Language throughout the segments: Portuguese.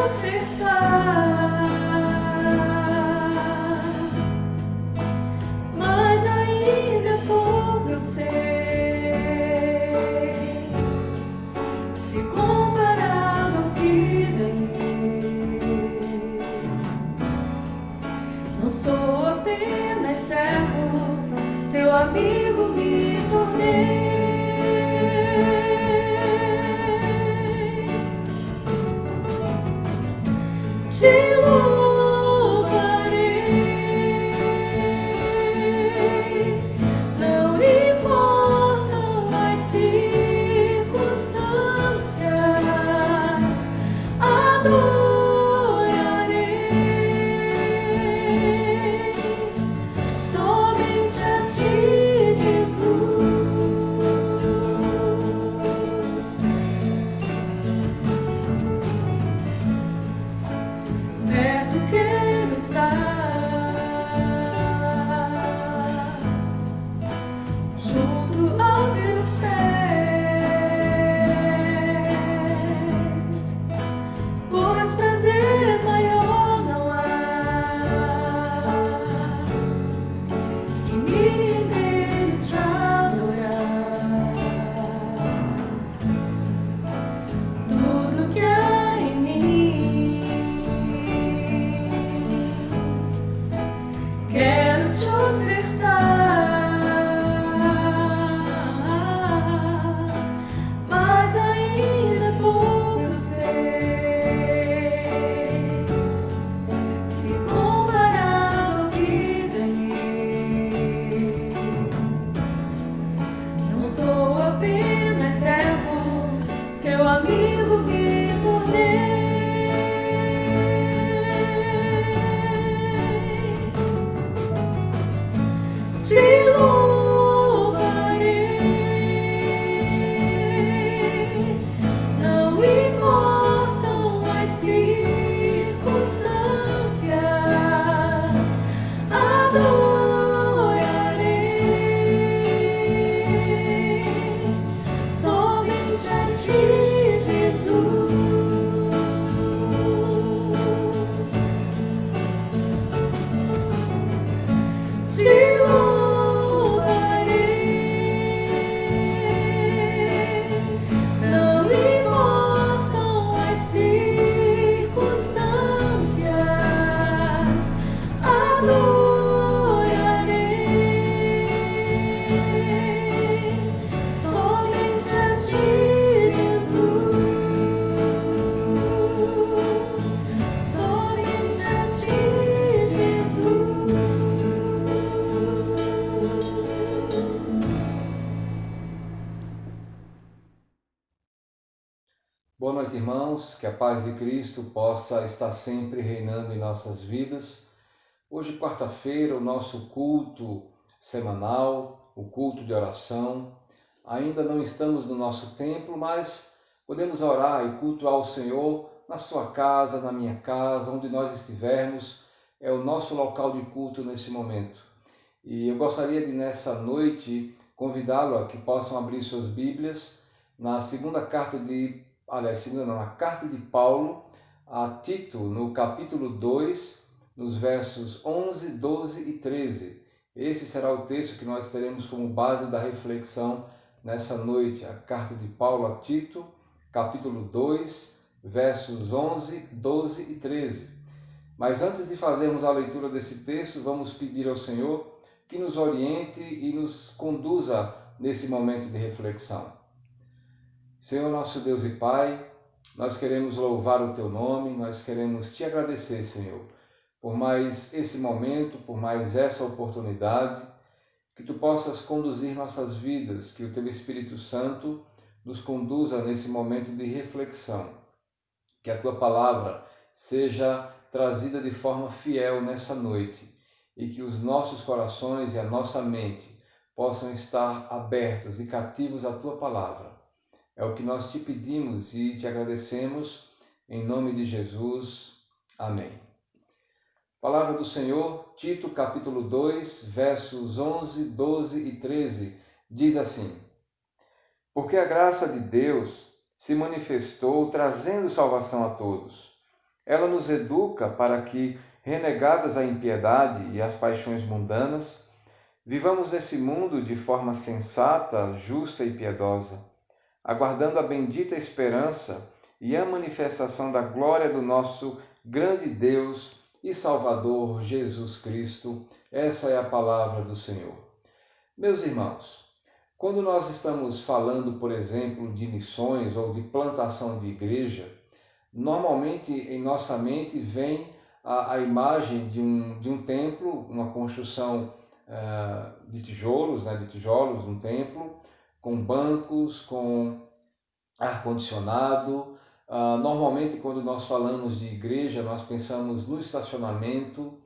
ofertar, mas ainda é pouco, eu sei. Se comparado ao que ganhei, não sou apenas servo, teu amigo me tornei. Te louvarei, não importam as circunstâncias, adorarei somente a ti, Jesus. Perto quero estar, junto aos teus pés, pois prazer maior não há que me render e te adorar. Tudo que há em mim quero te ofertar, mas ainda pouco eu sei. Se comparado ao que ganhei, não sou apenas servo, teu amigo me tornei. Te louvarei, não importam as circunstâncias, adorarei somente a ti, Jesus. Te louvarei, não importam as circunstâncias, adorarei somente a ti, Jesus. Somente a ti, Jesus. Boa noite, irmãos. Que a paz de Cristo possa estar sempre reinando em nossas vidas. Hoje, quarta-feira, o nosso culto semanal, o culto de oração. Ainda não estamos no nosso templo, mas podemos orar e cultuar o Senhor na sua casa, na minha casa, onde nós estivermos. É o nosso local de culto nesse momento. E eu gostaria de, nessa noite, convidá-lo a que possam abrir suas Bíblias na na carta de Paulo a Tito, no capítulo 2, nos versos 11, 12 e 13. Esse será o texto que nós teremos como base da reflexão nessa noite. A carta de Paulo a Tito, capítulo 2, versos 11, 12 e 13. Mas antes de fazermos a leitura desse texto, vamos pedir ao Senhor que nos oriente e nos conduza nesse momento de reflexão. Senhor nosso Deus e Pai, nós queremos louvar o Teu nome, nós queremos Te agradecer, Senhor, por mais esse momento, por mais essa oportunidade, que Tu possas conduzir nossas vidas, que o Teu Espírito Santo nos conduza nesse momento de reflexão, que a Tua palavra seja trazida de forma fiel nessa noite e que os nossos corações e a nossa mente possam estar abertos e cativos à Tua palavra. É o que nós te pedimos e te agradecemos, em nome de Jesus. Amém. Palavra do Senhor, Tito, capítulo 2, versos 11, 12 e 13, diz assim: Porque a graça de Deus se manifestou trazendo salvação a todos, Ela nos educa para que, renegadas a impiedade e as paixões mundanas, vivamos nesse mundo de forma sensata, justa e piedosa, aguardando a bendita esperança e a manifestação da glória do nosso grande Deus e Salvador Jesus Cristo. Essa é a palavra do Senhor. Meus irmãos, quando nós estamos falando, por exemplo, de missões ou de plantação de igreja, normalmente em nossa mente vem a imagem de um templo, uma construção de tijolos, um templo, com bancos, com ar-condicionado. Normalmente, quando nós falamos de igreja, nós pensamos no estacionamento,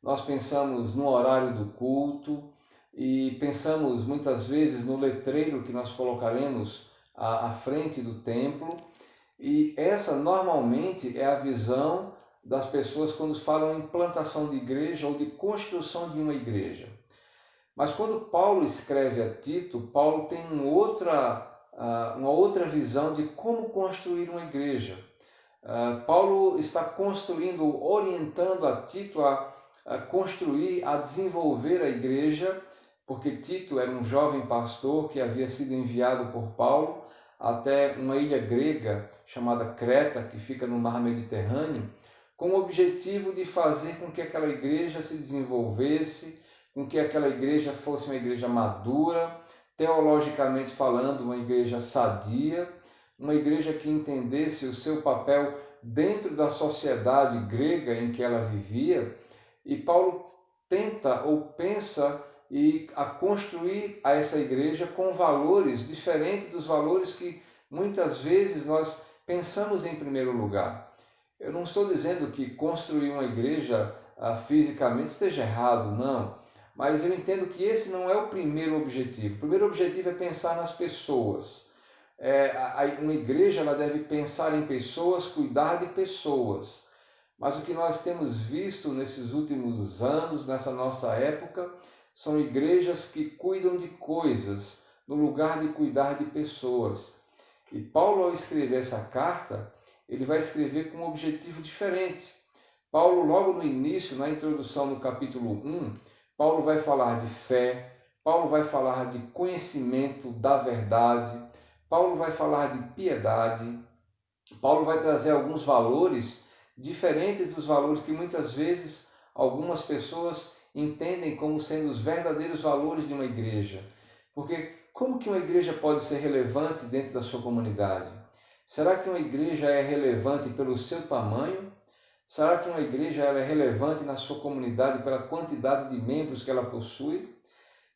nós pensamos no horário do culto e pensamos muitas vezes no letreiro que nós colocaremos à frente do templo. E essa normalmente é a visão das pessoas quando falam em plantação de igreja ou de construção de uma igreja. Mas quando Paulo escreve a Tito, Paulo tem uma outra visão de como construir uma igreja. Paulo está construindo, orientando a Tito a construir, a desenvolver a igreja, porque Tito era um jovem pastor que havia sido enviado por Paulo até uma ilha grega chamada Creta, que fica no mar Mediterrâneo, com o objetivo de fazer com que aquela igreja se desenvolvesse, com que aquela igreja fosse uma igreja madura, teologicamente falando, uma igreja sadia, uma igreja que entendesse o seu papel dentro da sociedade grega em que ela vivia. E Paulo tenta ou pensa a construir essa igreja com valores diferentes dos valores que muitas vezes nós pensamos em primeiro lugar. Eu não estou dizendo que construir uma igreja fisicamente esteja errado, não. Mas eu entendo que esse não é o primeiro objetivo. O primeiro objetivo é pensar nas pessoas. Uma igreja ela deve pensar em pessoas, cuidar de pessoas. Mas o que nós temos visto nesses últimos anos, nessa nossa época, são igrejas que cuidam de coisas, no lugar de cuidar de pessoas. E Paulo, ao escrever essa carta, ele vai escrever com um objetivo diferente. Paulo, logo no início, na introdução no capítulo 1, Paulo vai falar de fé, Paulo vai falar de conhecimento da verdade, Paulo vai falar de piedade, Paulo vai trazer alguns valores diferentes dos valores que muitas vezes algumas pessoas entendem como sendo os verdadeiros valores de uma igreja. Porque como que uma igreja pode ser relevante dentro da sua comunidade? Será que uma igreja é relevante pelo seu tamanho? Será que uma igreja ela é relevante na sua comunidade pela quantidade de membros que ela possui?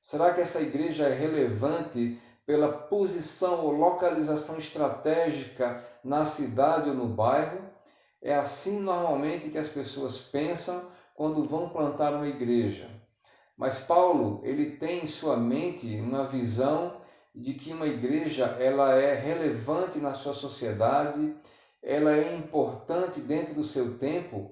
Será que essa igreja é relevante pela posição ou localização estratégica na cidade ou no bairro? É assim normalmente que as pessoas pensam quando vão plantar uma igreja. Mas Paulo, ele tem em sua mente uma visão de que uma igreja ela é relevante na sua sociedade, ela é importante dentro do seu tempo,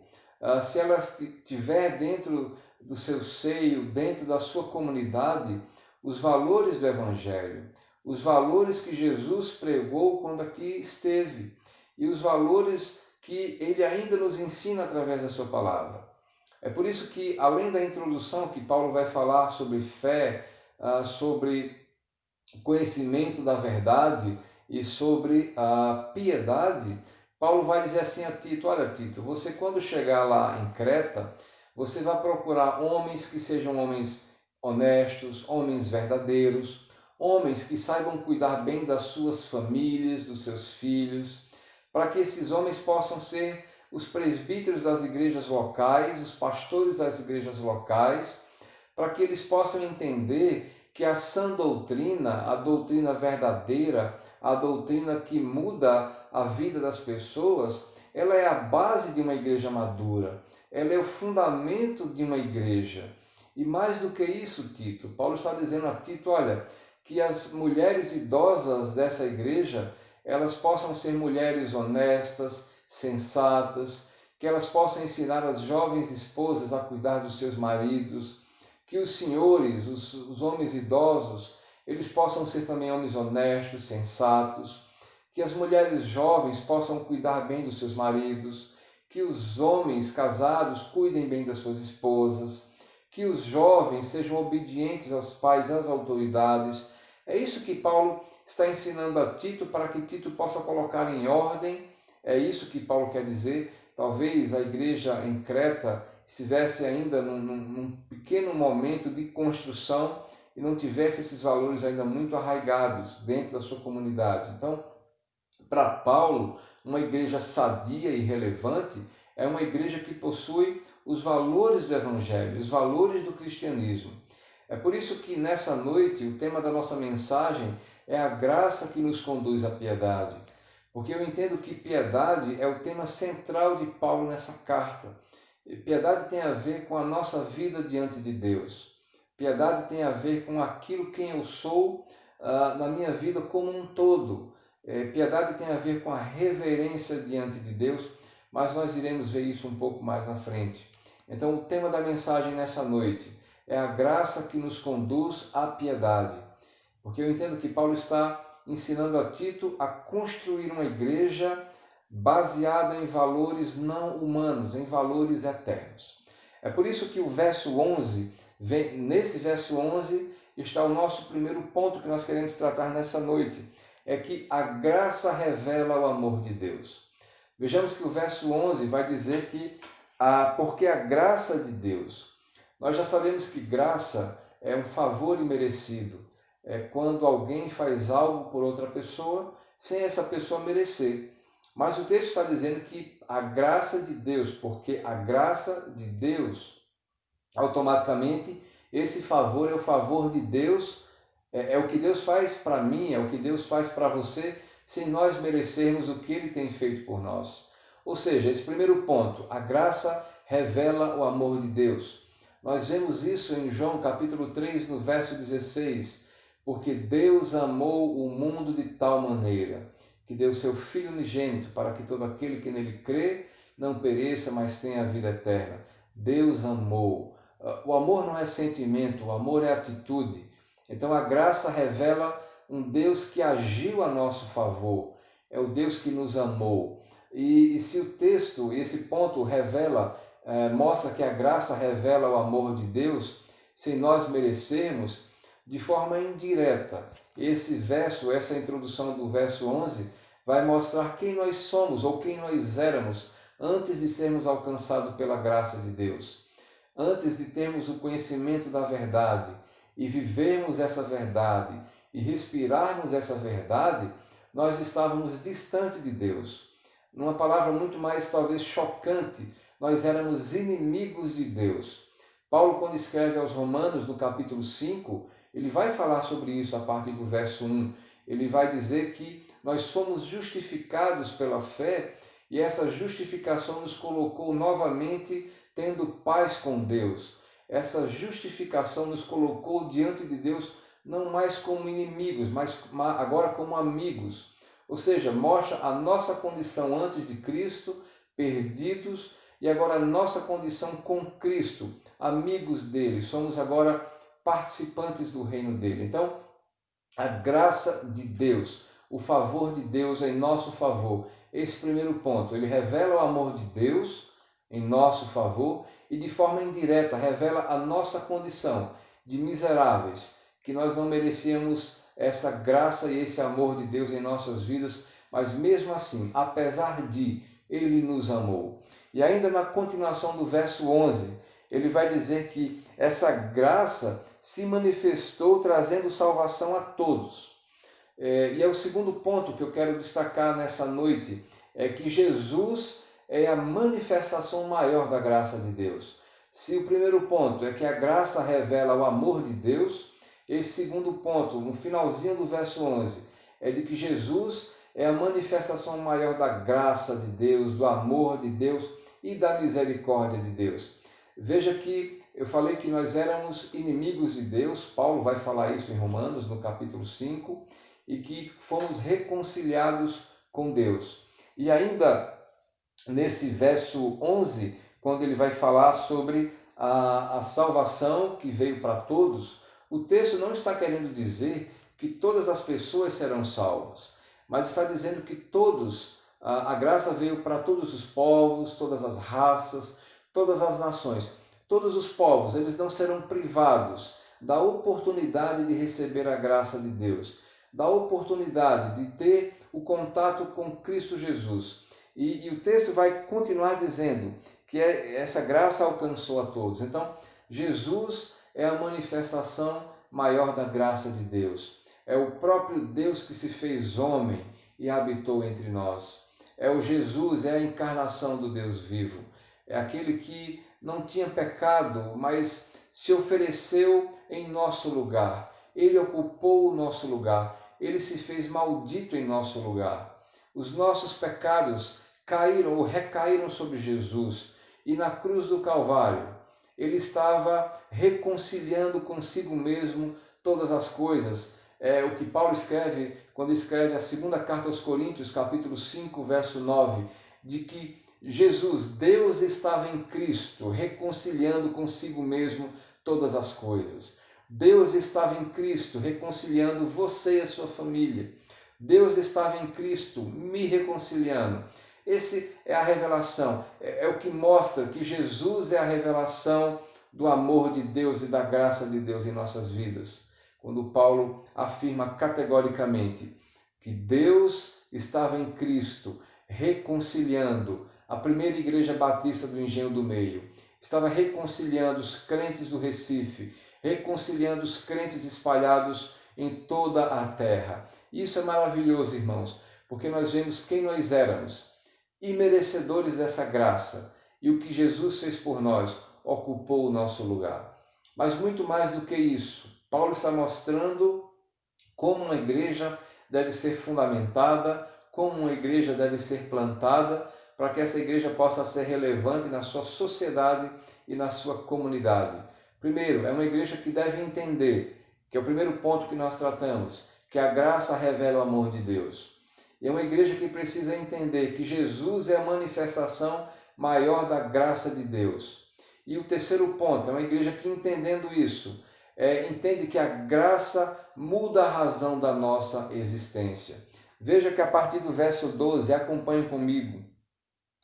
se ela estiver dentro do seu seio, dentro da sua comunidade, os valores do Evangelho, os valores que Jesus pregou quando aqui esteve e os valores que ele ainda nos ensina através da sua palavra. É por isso que, além da introdução que Paulo vai falar sobre fé, sobre conhecimento da verdade e sobre a piedade, Paulo vai dizer assim a Tito: olha, Tito, você quando chegar lá em Creta, você vai procurar homens que sejam homens honestos, homens verdadeiros, homens que saibam cuidar bem das suas famílias, dos seus filhos, para que esses homens possam ser os presbíteros das igrejas locais, os pastores das igrejas locais, para que eles possam entender que a sã doutrina, a doutrina verdadeira, a doutrina que muda a vida das pessoas, ela é a base de uma igreja madura, ela é o fundamento de uma igreja. E mais do que isso, Tito, Paulo está dizendo a Tito, olha, que as mulheres idosas dessa igreja, elas possam ser mulheres honestas, sensatas, que elas possam ensinar as jovens esposas a cuidar dos seus maridos, que os senhores, os homens idosos, eles possam ser também homens honestos, sensatos, que as mulheres jovens possam cuidar bem dos seus maridos, que os homens casados cuidem bem das suas esposas, que os jovens sejam obedientes aos pais e às autoridades. É isso que Paulo está ensinando a Tito para que Tito possa colocar em ordem. É isso que Paulo quer dizer. Talvez a igreja em Creta estivesse ainda num pequeno momento de construção e não tivesse esses valores ainda muito arraigados dentro da sua comunidade. Então, para Paulo, uma igreja sadia e relevante é uma igreja que possui os valores do Evangelho, os valores do cristianismo. É por isso que nessa noite o tema da nossa mensagem é a graça que nos conduz à piedade. Porque eu entendo que piedade é o tema central de Paulo nessa carta. Piedade tem a ver com a nossa vida diante de Deus. Piedade tem a ver com aquilo quem eu sou na minha vida como um todo. Piedade tem a ver com a reverência diante de Deus, mas nós iremos ver isso um pouco mais na frente. Então, o tema da mensagem nessa noite é a graça que nos conduz à piedade. Porque eu entendo que Paulo está ensinando a Tito a construir uma igreja baseada em valores não humanos, em valores eternos. É por isso que o verso 11, nesse verso 11 está o nosso primeiro ponto que nós queremos tratar nessa noite. É que a graça revela o amor de Deus. Vejamos que o verso 11 vai dizer que porque a graça de Deus, nós já sabemos que graça é um favor imerecido, é quando alguém faz algo por outra pessoa sem essa pessoa merecer. Mas o texto está dizendo que a graça de Deus, porque a graça de Deus, automaticamente, esse favor é o favor de Deus, é o que Deus faz para mim, é o que Deus faz para você, sem nós merecermos o que Ele tem feito por nós. Ou seja, esse primeiro ponto, a graça revela o amor de Deus. Nós vemos isso em João capítulo 3, no verso 16, porque Deus amou o mundo de tal maneira que deu seu Filho unigênito para que todo aquele que nele crê não pereça, mas tenha a vida eterna. Deus amou. O amor não é sentimento, o amor é atitude. Então a graça revela um Deus que agiu a nosso favor, é o Deus que nos amou. E se o texto, esse ponto mostra que a graça revela o amor de Deus, sem nós merecermos, de forma indireta. Esse verso, essa introdução do verso 11, vai mostrar quem nós somos ou quem nós éramos antes de sermos alcançados pela graça de Deus. Antes de termos o conhecimento da verdade e vivermos essa verdade e respirarmos essa verdade, nós estávamos distante de Deus. Numa palavra muito mais talvez chocante, nós éramos inimigos de Deus. Paulo, quando escreve aos Romanos, no capítulo 5, ele vai falar sobre isso a partir do verso 1. Ele vai dizer que nós somos justificados pela fé e essa justificação nos colocou novamente tendo paz com Deus. Essa justificação nos colocou diante de Deus não mais como inimigos, mas agora como amigos. Ou seja, mostra a nossa condição antes de Cristo, perdidos, e agora a nossa condição com Cristo, amigos dele. Somos agora participantes do reino dele. Então, a graça de Deus, o favor de Deus em nosso favor. Esse primeiro ponto, ele revela o amor de Deus em nosso favor e de forma indireta revela a nossa condição de miseráveis, que nós não merecíamos essa graça e esse amor de Deus em nossas vidas, mas mesmo assim, apesar de, Ele nos amou. E ainda na continuação do verso 11, ele vai dizer que essa graça se manifestou trazendo salvação a todos. E é o segundo ponto que eu quero destacar nessa noite, é que Jesus é a manifestação maior da graça de Deus. Se o primeiro ponto é que a graça revela o amor de Deus, esse segundo ponto, no finalzinho do verso 11, é de que Jesus é a manifestação maior da graça de Deus, do amor de Deus e da misericórdia de Deus. Veja que eu falei que nós éramos inimigos de Deus, Paulo vai falar isso em Romanos, no capítulo 5, e que fomos reconciliados com Deus. E ainda nesse verso 11, quando ele vai falar sobre a salvação que veio para todos, o texto não está querendo dizer que todas as pessoas serão salvas, mas está dizendo que todos A graça veio para todos os povos, todas as raças, todas as nações. Todos os povos, eles não serão privados da oportunidade de receber a graça de Deus, da oportunidade de ter o contato com Cristo Jesus. E o texto vai continuar dizendo que essa graça alcançou a todos. Então, Jesus é a manifestação maior da graça de Deus. É o próprio Deus que se fez homem e habitou entre nós. É o Jesus, é a encarnação do Deus vivo. É aquele que não tinha pecado, mas se ofereceu em nosso lugar. Ele ocupou o nosso lugar. Ele se fez maldito em nosso lugar. Os nossos pecados caíram ou recaíram sobre Jesus. E na cruz do Calvário, ele estava reconciliando consigo mesmo todas as coisas. É o que Paulo escreve quando escreve a segunda carta aos Coríntios, capítulo 5, verso 9, de que Jesus, Deus estava em Cristo, reconciliando consigo mesmo todas as coisas. Deus estava em Cristo, reconciliando você e a sua família. Deus estava em Cristo, me reconciliando. Esse é a revelação, é o que mostra que Jesus é a revelação do amor de Deus e da graça de Deus em nossas vidas. Quando Paulo afirma categoricamente que Deus estava em Cristo, reconciliando a primeira igreja batista do Engenho do Meio, estava reconciliando os crentes do Recife, reconciliando os crentes espalhados em toda a terra. Isso é maravilhoso, irmãos, porque nós vemos quem nós éramos, imerecedores dessa graça, e o que Jesus fez por nós, ocupou o nosso lugar. Mas muito mais do que isso, Paulo está mostrando como uma igreja deve ser fundamentada, como uma igreja deve ser plantada, para que essa igreja possa ser relevante na sua sociedade e na sua comunidade. Primeiro, é uma igreja que deve entender, que é o primeiro ponto que nós tratamos, que a graça revela o amor de Deus. E é uma igreja que precisa entender que Jesus é a manifestação maior da graça de Deus. E o terceiro ponto, é uma igreja que, entendendo isso, entende que a graça muda a razão da nossa existência. Veja que a partir do verso 12, acompanhe comigo,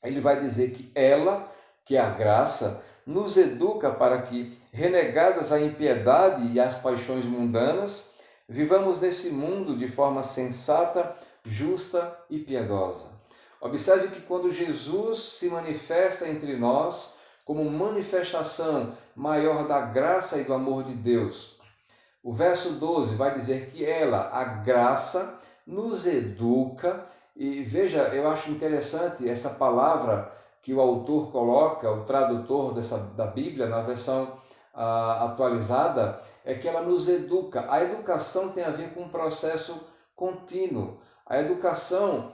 ele vai dizer que ela, que é a graça, nos educa para que, renegadas a impiedade e as paixões mundanas, vivamos nesse mundo de forma sensata, justa e piedosa. Observe que quando Jesus se manifesta entre nós, como manifestação maior da graça e do amor de Deus, o verso 12 vai dizer que ela, a graça, nos educa. E veja, eu acho interessante essa palavra que o autor coloca, o tradutor da Bíblia, na versão atualizada, é que ela nos educa. A educação tem a ver com um processo contínuo. A educação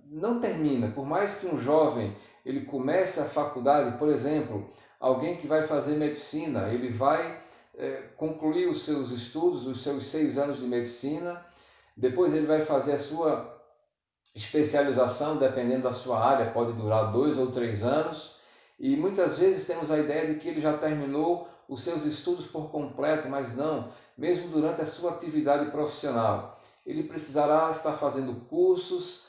não termina. Por mais que um jovem ele comece a faculdade, por exemplo, alguém que vai fazer medicina, ele vai concluir os seus estudos, os seus 6 anos de medicina, depois ele vai fazer a sua especialização, dependendo da sua área, pode durar 2 ou 3 anos, e muitas vezes temos a ideia de que ele já terminou os seus estudos por completo, mas não, mesmo durante a sua atividade profissional. Ele precisará estar fazendo cursos,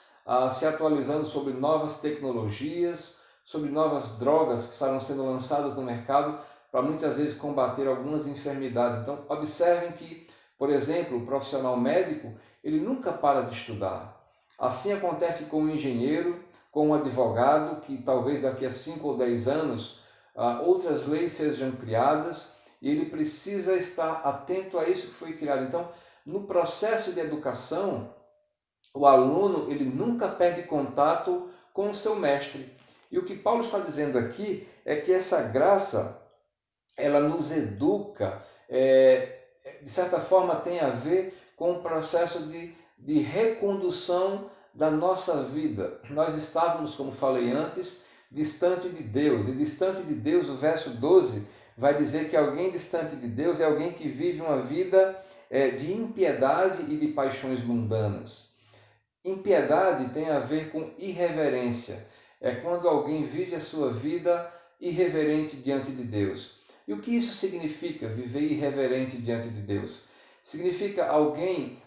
se atualizando sobre novas tecnologias, sobre novas drogas que estarão sendo lançadas no mercado para muitas vezes combater algumas enfermidades. Então, observem que, por exemplo, o profissional médico, ele nunca para de estudar. Assim acontece com o engenheiro, com o advogado, que talvez daqui a 5 ou 10 anos outras leis sejam criadas e ele precisa estar atento a isso que foi criado. Então, no processo de educação, o aluno ele nunca perde contato com o seu mestre. E o que Paulo está dizendo aqui é que essa graça, ela nos educa, de certa forma tem a ver com o processo de recondução da nossa vida. Nós estávamos, como falei antes, distante de Deus. E distante de Deus, o verso 12 vai dizer que alguém distante de Deus é alguém que vive uma vida de impiedade e de paixões mundanas. Impiedade tem a ver com irreverência. É quando alguém vive a sua vida irreverente diante de Deus. E o que isso significa, viver irreverente diante de Deus? Significa alguém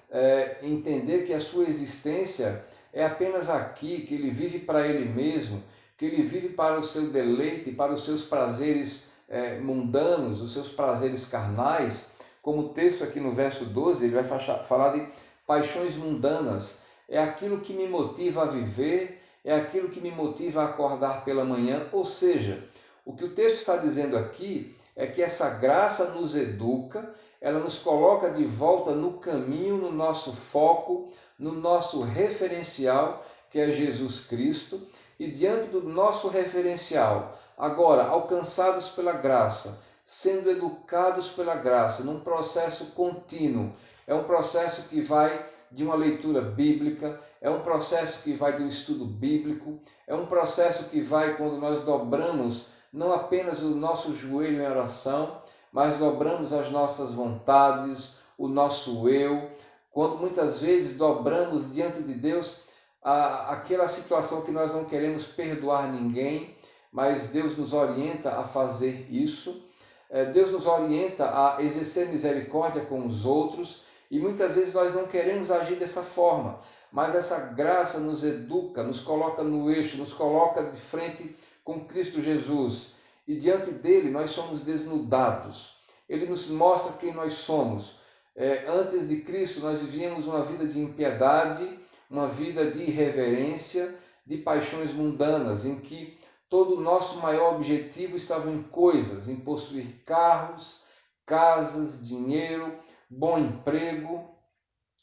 entender que a sua existência é apenas aqui, que ele vive para ele mesmo, que ele vive para o seu deleite, para os seus prazeres mundanos, os seus prazeres carnais, como o texto aqui no verso 12, ele vai falar de paixões mundanas. É aquilo que me motiva a viver, é aquilo que me motiva a acordar pela manhã. Ou seja, o que o texto está dizendo aqui é que essa graça nos educa, ela nos coloca de volta no caminho, no nosso foco, no nosso referencial, que é Jesus Cristo, e diante do nosso referencial, agora alcançados pela graça, sendo educados pela graça, num processo contínuo. É um processo que vai de uma leitura bíblica, é um processo que vai do estudo bíblico, é um processo que vai quando nós dobramos não apenas o nosso joelho em oração, mas dobramos as nossas vontades, o nosso eu, quando muitas vezes dobramos diante de Deus aquela situação que nós não queremos perdoar ninguém, mas Deus nos orienta a fazer isso. Deus nos orienta a exercer misericórdia com os outros e muitas vezes nós não queremos agir dessa forma, mas essa graça nos educa, nos coloca no eixo, nos coloca de frente com Cristo Jesus e diante dele nós somos desnudados. Ele nos mostra quem nós somos. Antes de Cristo nós vivíamos uma vida de impiedade, uma vida de irreverência, de paixões mundanas, em que todo o nosso maior objetivo estava em coisas, em possuir carros, casas, dinheiro, bom emprego,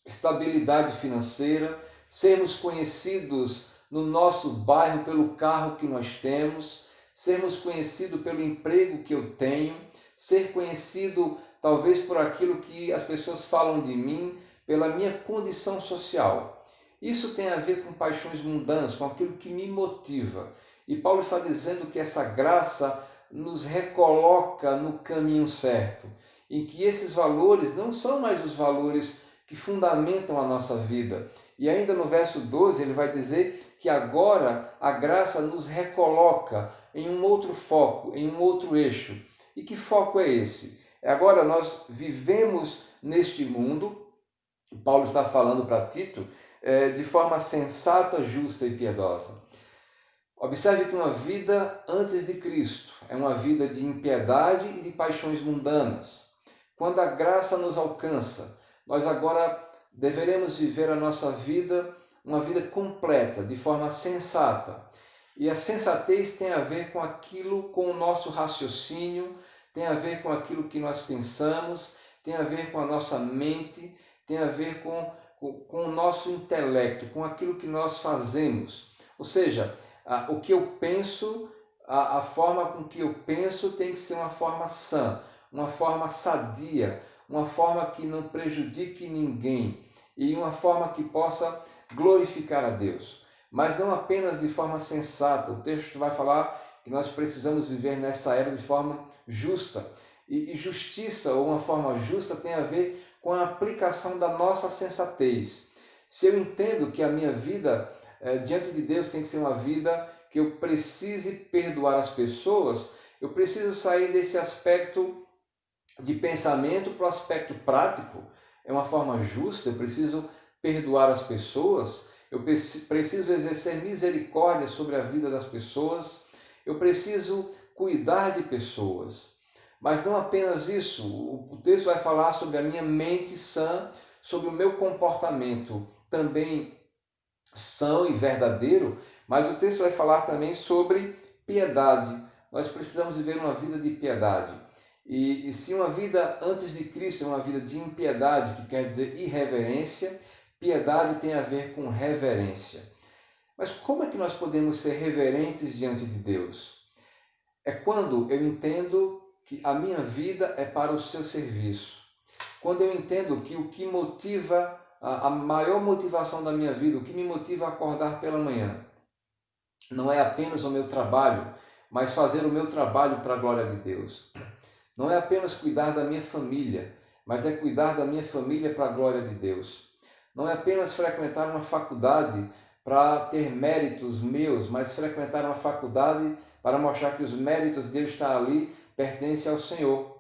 estabilidade financeira, sermos conhecidos no nosso bairro pelo carro que nós temos, sermos conhecidos pelo emprego que eu tenho, ser conhecido talvez por aquilo que as pessoas falam de mim, pela minha condição social. Isso tem a ver com paixões mundanas, com aquilo que me motiva. E Paulo está dizendo que essa graça nos recoloca no caminho certo, em que esses valores não são mais os valores que fundamentam a nossa vida. E ainda no verso 12 ele vai dizer que agora a graça nos recoloca em um outro foco, em um outro eixo. E que foco é esse? Agora nós vivemos neste mundo, Paulo está falando para Tito, de forma sensata, justa e piedosa. Observe que uma vida antes de Cristo é uma vida de impiedade e de paixões mundanas. Quando a graça nos alcança, nós agora deveremos viver a nossa vida, uma vida completa, de forma sensata. E a sensatez tem a ver com aquilo, com o nosso raciocínio, tem a ver com aquilo que nós pensamos, tem a ver com a nossa mente, tem a ver com o nosso intelecto, com aquilo que nós fazemos. Ou seja, o que eu penso, a forma com que eu penso tem que ser uma forma sã, uma forma sadia, uma forma que não prejudique ninguém e uma forma que possa glorificar a Deus. Mas não apenas de forma sensata. O texto vai falar que nós precisamos viver nessa era de forma justa. E justiça, ou uma forma justa, tem a ver com a aplicação da nossa sensatez. Se eu entendo que a minha vida diante de Deus tem que ser uma vida que eu precise perdoar as pessoas, eu preciso sair desse aspecto de pensamento para o aspecto prático. É uma forma justa, eu preciso perdoar as pessoas, eu preciso exercer misericórdia sobre a vida das pessoas, eu preciso cuidar de pessoas. Mas não apenas isso, o texto vai falar sobre a minha mente sã, sobre o meu comportamento também são e verdadeiro, mas o texto vai falar também sobre piedade. Nós precisamos viver uma vida de piedade. E se uma vida antes de Cristo é uma vida de impiedade, que quer dizer irreverência, piedade tem a ver com reverência. Mas como é que nós podemos ser reverentes diante de Deus? É quando eu entendo que a minha vida é para o seu serviço. Quando eu entendo que o que motiva, a maior motivação da minha vida, o que me motiva a acordar pela manhã, não é apenas o meu trabalho, mas fazer o meu trabalho para a glória de Deus. Não é apenas cuidar da minha família, mas é cuidar da minha família para a glória de Deus. Não é apenas frequentar uma faculdade para ter méritos meus, mas frequentar uma faculdade para mostrar que os méritos de eu estar ali pertencem ao Senhor.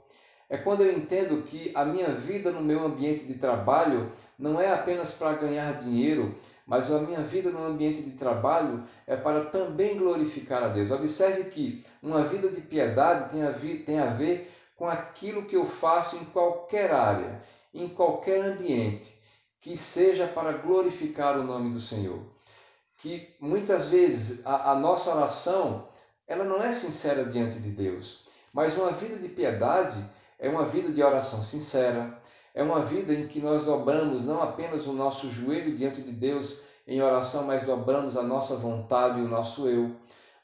É quando eu entendo que a minha vida no meu ambiente de trabalho não é apenas para ganhar dinheiro, mas a minha vida no ambiente de trabalho é para também glorificar a Deus. Observe que uma vida de piedade tem a ver com aquilo que eu faço em qualquer área, em qualquer ambiente, que seja para glorificar o nome do Senhor. Que muitas vezes a nossa oração ela não é sincera diante de Deus, mas uma vida de piedade é uma vida de oração sincera, é uma vida em que nós dobramos não apenas o nosso joelho diante de Deus em oração, mas dobramos a nossa vontade e o nosso eu.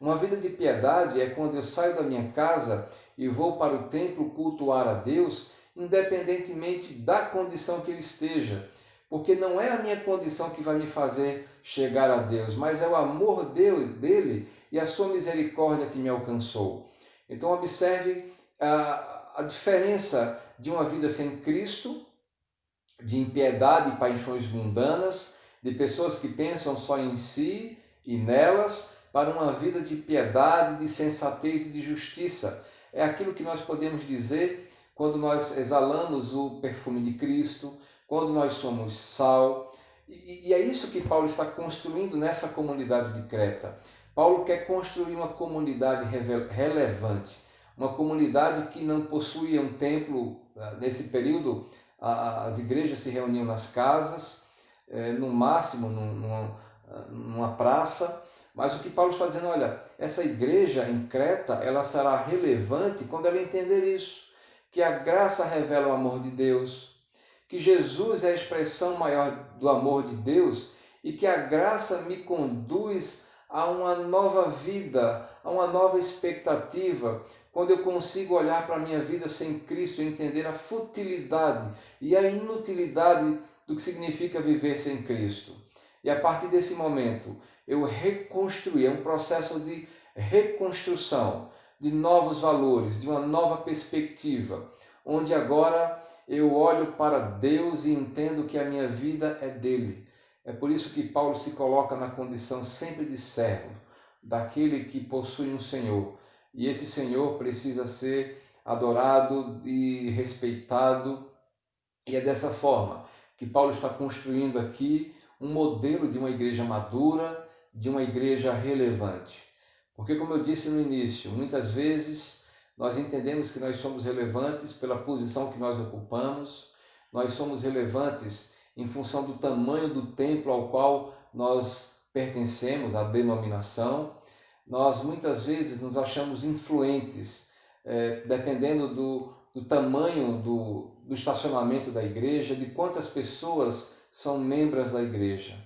Uma vida de piedade é quando eu saio da minha casa e vou para o templo cultuar a Deus, independentemente da condição que eu esteja, porque não é a minha condição que vai me fazer chegar a Deus, mas é o amor dele e a sua misericórdia que me alcançou. Então observe a diferença de uma vida sem Cristo, de impiedade e paixões mundanas, de pessoas que pensam só em si e nelas, para uma vida de piedade, de sensatez e de justiça. É aquilo que nós podemos dizer quando nós exalamos o perfume de Cristo, quando nós somos sal. E é isso que Paulo está construindo nessa comunidade de Creta. Paulo quer construir uma comunidade relevante, uma comunidade que não possuía um templo. Nesse período, as igrejas se reuniam nas casas, no máximo numa praça, mas o que Paulo está dizendo, olha, essa igreja em Creta, ela será relevante quando ela entender isso, que a graça revela o amor de Deus, que Jesus é a expressão maior do amor de Deus e que a graça me conduz a uma nova vida, a uma nova expectativa, quando eu consigo olhar para a minha vida sem Cristo e entender a futilidade e a inutilidade do que significa viver sem Cristo. E a partir desse momento, eu reconstruir, é um processo de reconstrução, de novos valores, de uma nova perspectiva, onde agora eu olho para Deus e entendo que a minha vida é dele. É por isso que Paulo se coloca na condição sempre de servo, daquele que possui um Senhor. E esse Senhor precisa ser adorado e respeitado. E é dessa forma que Paulo está construindo aqui um modelo de uma igreja madura, de uma igreja relevante. Porque, como eu disse no início, muitas vezes nós entendemos que nós somos relevantes pela posição que nós ocupamos, nós somos relevantes em função do tamanho do templo ao qual nós pertencemos, a denominação. Nós muitas vezes nos achamos influentes, dependendo do tamanho do estacionamento da igreja, de quantas pessoas são membros da igreja.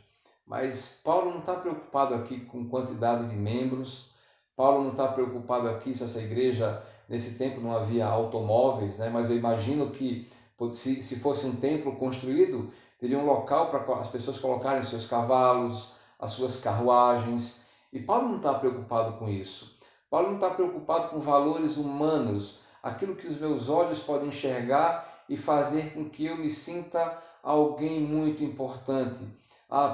Mas Paulo não está preocupado aqui com quantidade de membros, Paulo não está preocupado aqui se essa igreja, nesse tempo não havia automóveis, né? Mas eu imagino que se fosse um templo construído, teria um local para as pessoas colocarem seus cavalos, as suas carruagens. E Paulo não está preocupado com isso. Paulo não está preocupado com valores humanos, aquilo que os meus olhos podem enxergar e fazer com que eu me sinta alguém muito importante.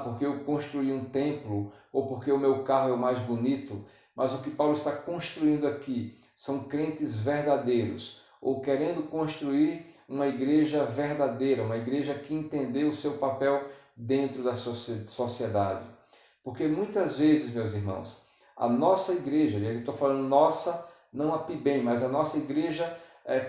Porque eu construí um templo ou porque o meu carro é o mais bonito. Mas o que Paulo está construindo aqui são crentes verdadeiros, ou querendo construir uma igreja verdadeira, uma igreja que entendeu o seu papel dentro da sociedade. Porque muitas vezes, meus irmãos, a nossa igreja, e eu estou falando nossa, não a PIBEM, mas a nossa igreja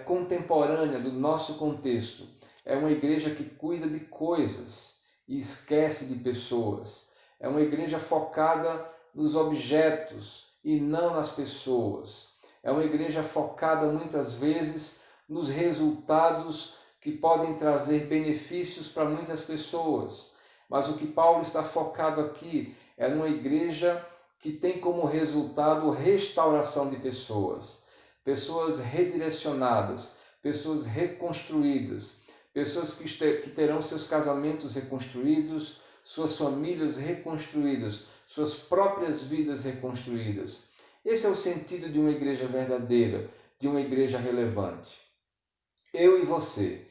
contemporânea do nosso contexto, é uma igreja que cuida de coisas e esquece de pessoas. É uma igreja focada nos objetos e não nas pessoas. É uma igreja focada muitas vezes nos resultados que podem trazer benefícios para muitas pessoas. Mas o que Paulo está focado aqui é numa igreja que tem como resultado restauração de pessoas, pessoas redirecionadas, pessoas reconstruídas, pessoas que terão seus casamentos reconstruídos, suas famílias reconstruídas, suas próprias vidas reconstruídas. Esse é o sentido de uma igreja verdadeira, de uma igreja relevante. Eu e você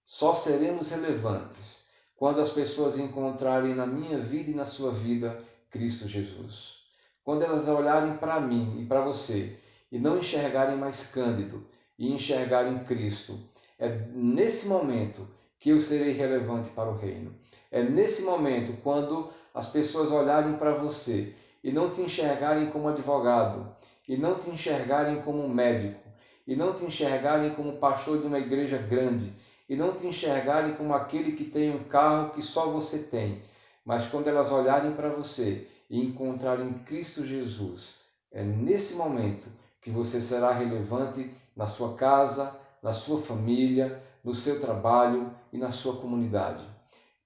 só seremos relevantes quando as pessoas encontrarem na minha vida e na sua vida Cristo Jesus. Quando elas olharem para mim e para você e não enxergarem mais Cândido e enxergarem Cristo, é nesse momento que eu serei relevante para o reino. É nesse momento, quando as pessoas olharem para você e não te enxergarem como advogado, e não te enxergarem como médico, e não te enxergarem como pastor de uma igreja grande, e não te enxergarem como aquele que tem um carro que só você tem, mas quando elas olharem para você e encontrarem Cristo Jesus, é nesse momento que você será relevante na sua casa, na sua família, no seu trabalho e na sua comunidade.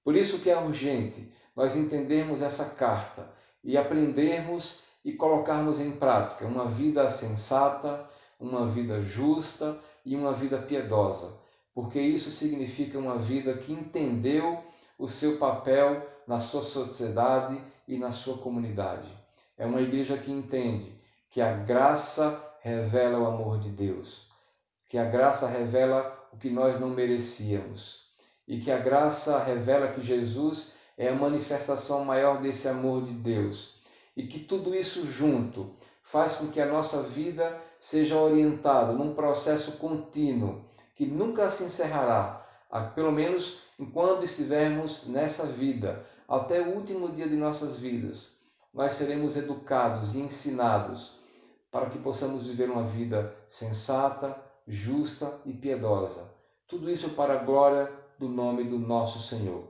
Por isso que é urgente nós entendermos essa carta e aprendermos e colocarmos em prática uma vida sensata, uma vida justa e uma vida piedosa, porque isso significa uma vida que entendeu o seu papel na sua sociedade e na sua comunidade. É uma igreja que entende que a graça revela o amor de Deus, que a graça revela o que nós não merecíamos e que a graça revela que Jesus é a manifestação maior desse amor de Deus e que tudo isso junto faz com que a nossa vida seja orientada num processo contínuo que nunca se encerrará, pelo menos enquanto estivermos nessa vida, até o último dia de nossas vidas. Nós seremos educados e ensinados para que possamos viver uma vida sensata, justa e piedosa. Tudo isso para a glória do nome do nosso Senhor.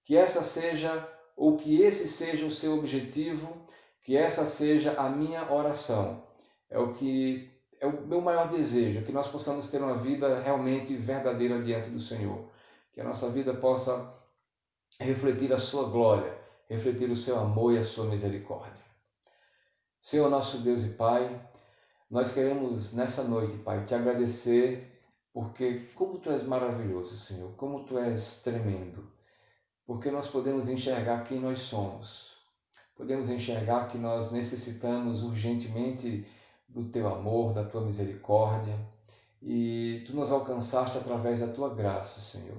Que essa seja, ou que esse seja o seu objetivo, que essa seja a minha oração. É o meu maior desejo, que nós possamos ter uma vida realmente verdadeira diante do Senhor. Que a nossa vida possa refletir a sua glória, refletir o seu amor e a sua misericórdia. Senhor nosso Deus e Pai, nós queremos nessa noite, Pai, te agradecer porque como Tu és maravilhoso, Senhor, como Tu és tremendo, porque nós podemos enxergar quem nós somos, podemos enxergar que nós necessitamos urgentemente do Teu amor, da Tua misericórdia, e Tu nos alcançaste através da Tua graça, Senhor,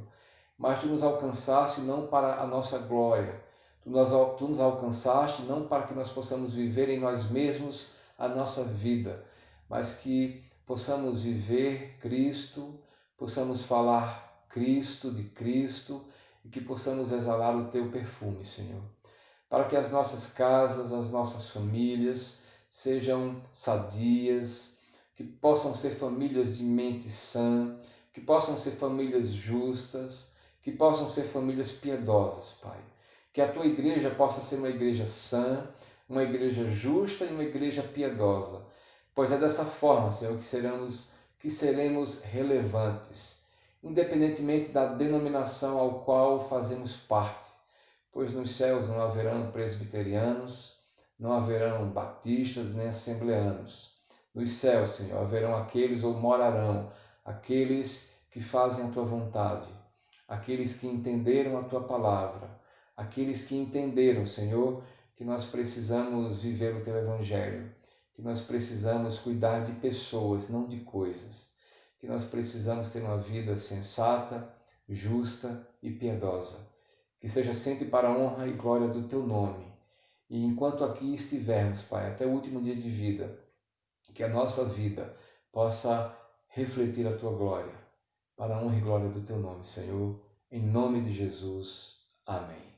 mas Tu nos alcançaste não para a nossa glória, Tu nos alcançaste não para que nós possamos viver em nós mesmos a nossa vida, mas que possamos viver Cristo, possamos falar Cristo, de Cristo, e que possamos exalar o Teu perfume, Senhor. Para que as nossas casas, as nossas famílias sejam sadias, que possam ser famílias de mente sã, que possam ser famílias justas, que possam ser famílias piedosas, Pai. Que a Tua igreja possa ser uma igreja sã, uma igreja justa e uma igreja piedosa, pois é dessa forma, Senhor, que seremos relevantes, independentemente da denominação ao qual fazemos parte, pois nos céus não haverão presbiterianos, não haverão batistas nem assembleanos. Nos céus, Senhor, haverão aqueles ou morarão aqueles que fazem a Tua vontade, aqueles que entenderam a Tua palavra, aqueles que entenderam, Senhor, que nós precisamos viver o Teu Evangelho, que nós precisamos cuidar de pessoas, não de coisas, que nós precisamos ter uma vida sensata, justa e piedosa, que seja sempre para a honra e glória do Teu nome. E enquanto aqui estivermos, Pai, até o último dia de vida, que a nossa vida possa refletir a Tua glória, para a honra e glória do Teu nome, Senhor, em nome de Jesus. Amém.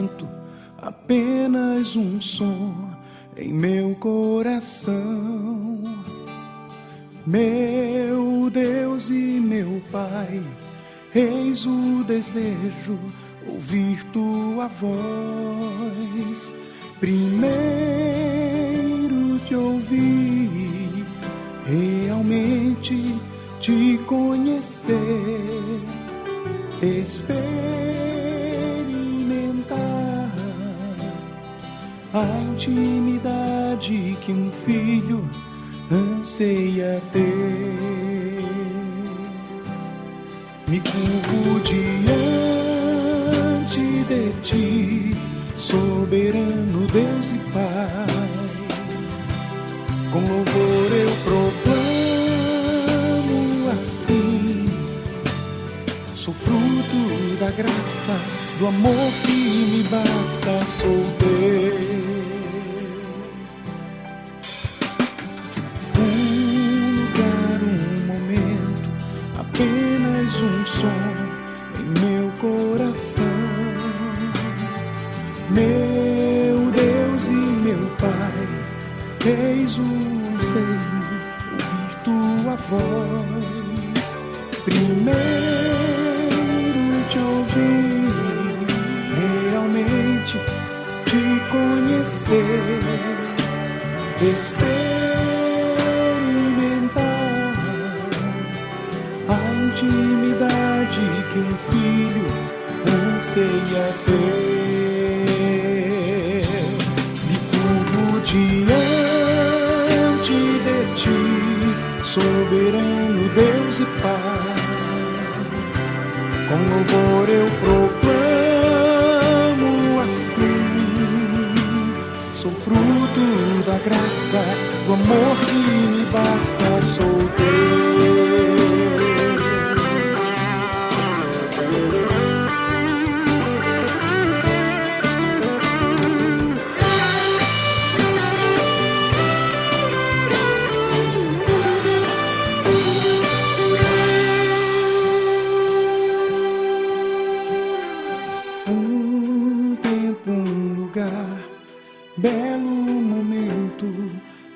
momento, apenas um som em meu coração. Meu Deus e meu Pai, eis o desejo, ouvir tua voz. Primeiro te ouvir, realmente te conhecer, experimentar a intimidade que um filho anseia ter. Me curvo diante de ti, soberano Deus e Pai. Com louvor eu proclamo assim: sou fruto da graça, do amor que me basta, sou teu. Apenas um som em meu coração. Meu Deus e meu Pai, eis o anseio, ouvir tua voz. Primeiro te ouvir, realmente te conhecer, a intimidade que um filho anseia ter. Me curvo diante de ti, soberano Deus e Pai. Com louvor eu proclamo assim: sou fruto da graça, do amor que me basta, sou teu. Belo momento,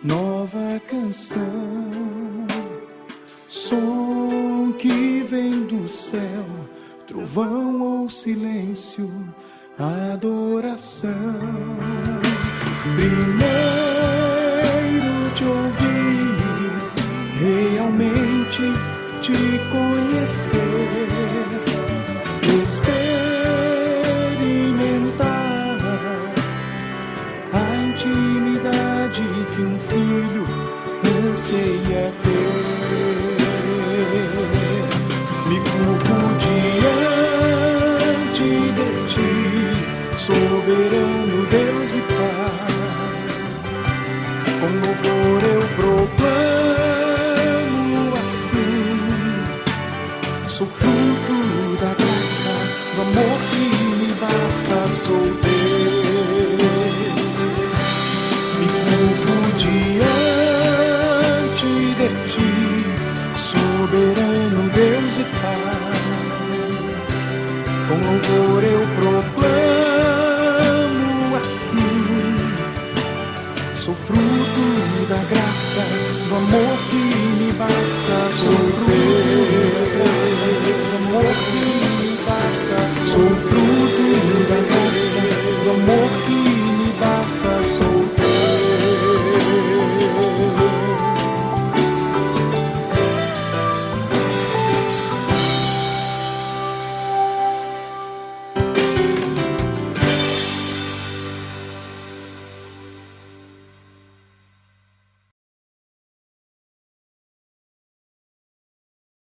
nova canção, som que vem do céu, trovão ou silêncio, adoração. Primeiro te ouvir, realmente te conhecer, intimidade que um filho anseia ter. Me curvo diante de ti, soberano Deus e Pai. Com louvor eu proclamo assim: sou filho